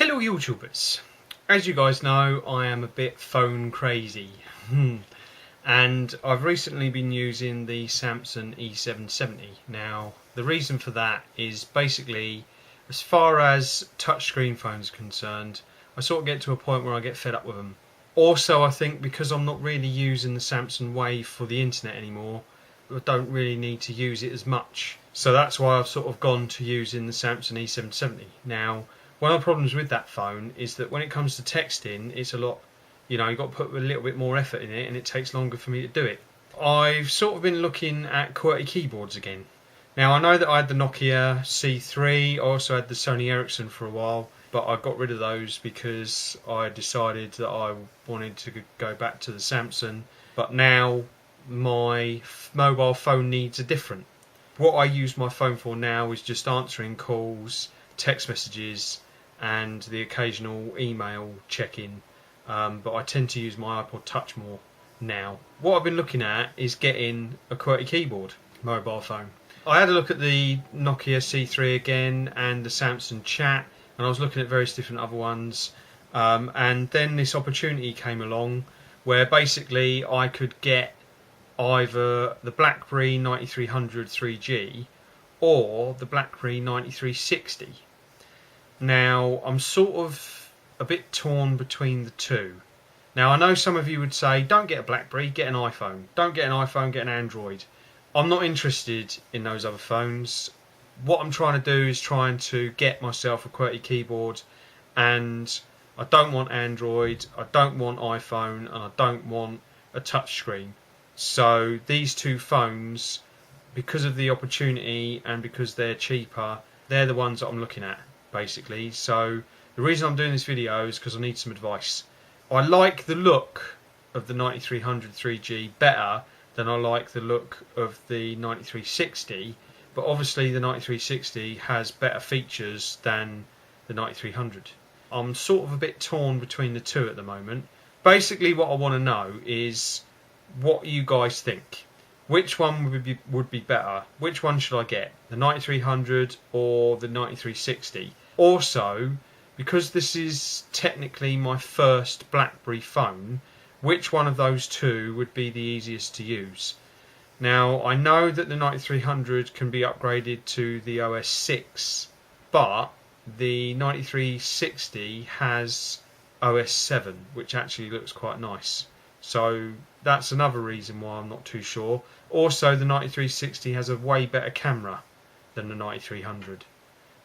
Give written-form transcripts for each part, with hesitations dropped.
Hello YouTubers, as you guys know I am a bit phone crazy and I've recently been using the Samsung E770. Now the reason for that is basically, as far as touchscreen phones are concerned, I sort of get to a point where I get fed up with them. Also I think because I'm not really using the Samsung Wave for the internet anymore, I don't really need to use it as much. So that's why I've sort of gone to using the Samsung E770. Now one of the problems with that phone is that when it comes to texting, it's a lot, you've got to put a little bit more effort in it and it takes longer for me to do it. I've sort of been looking at QWERTY keyboards again. Now I know that I had the Nokia C3, I also had the Sony Ericsson for a while, but I got rid of those because I decided that I wanted to go back to the Samsung, but now my mobile phone needs are different. What I use my phone for now is just answering calls, text messages and the occasional email check-in, but I tend to use my iPod Touch more now. What I've been looking at is getting a QWERTY keyboard mobile phone. I had a look at the Nokia C3 again and the Samsung Chat, and I was looking at various different other ones, and then this opportunity came along where basically I could get either the BlackBerry 9300 3G or the BlackBerry 9360. Now I'm sort of a bit torn between the two. Now I know some of you would say, don't get a BlackBerry, get an iPhone. Don't get an iPhone, get an Android. I'm not interested in those other phones. What I'm trying to do is trying to get myself a QWERTY keyboard, and I don't want Android, I don't want iPhone, and I don't want a touchscreen. So these two phones, because of the opportunity and because they're cheaper, they're the ones that I'm looking at basically. So the reason I'm doing this video is because I need some advice. I like the look of the 9300 3G better than I like the look of the 9360, but obviously the 9360 has better features than the 9300. I'm sort of a bit torn between the two at the moment. Basically what I want to know is what you guys think. Which one would be better? Which one should I get? The 9300 or the 9360? Also, because this is technically my first BlackBerry phone, which one of those two would be the easiest to use? Now, I know that the 9300 can be upgraded to the OS 6, but the 9360 has OS 7, which actually looks quite nice. So that's another reason why I'm not too sure. Also, the 9360 has a way better camera than the 9300.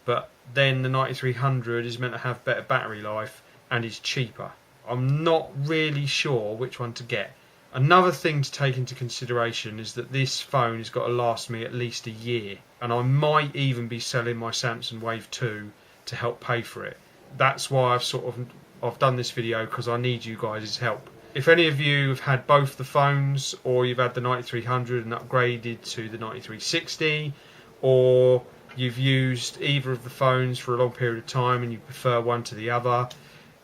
But then the 9300 is meant to have better battery life and is cheaper. I'm not really sure which one to get. Another thing to take into consideration is that this phone has got to last me at least a year, and I might even be selling my Samsung Wave 2 to help pay for it. That's why I've done this video, because I need you guys' help. If any of you have had both the phones, or you've had the 9300 and upgraded to the 9360, or you've used either of the phones for a long period of time and you prefer one to the other,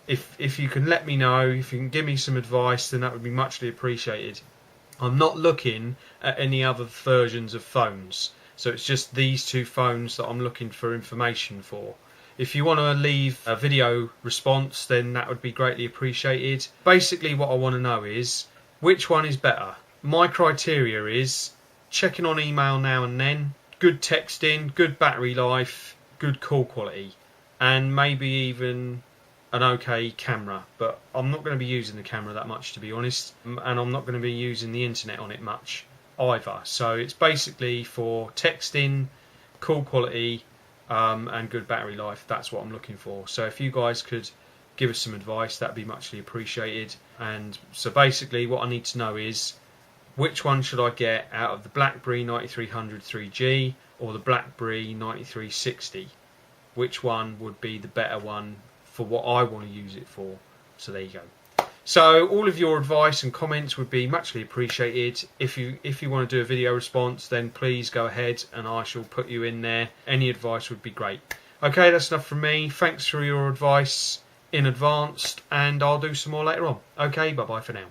if you can let me know, if you can give me some advice, then that would be muchly appreciated. I'm not looking at any other versions of phones, so it's just these two phones that I'm looking for information for. If you want to leave a video response, then that would be greatly appreciated. Basically what I want to know is, which one is better? My criteria is checking on email now and then, good texting, good battery life, good call quality, and maybe even an okay camera. But I'm not going to be using the camera that much, to be honest, and I'm not going to be using the internet on it much either. So it's basically for texting, call quality, and good battery life. That's what I'm looking for. So if you guys could give us some advice, that'd be muchly appreciated. And so basically what I need to know is, which one should I get out of the BlackBerry 9300 3G or the BlackBerry 9360? Which one would be the better one for what I want to use it for? So there you go. So all of your advice and comments would be muchly appreciated. If you want to do a video response, then please go ahead and I shall put you in there. Any advice would be great. Okay, that's enough from me. Thanks for your advice in advance, and I'll do some more later on. Okay, bye bye for now.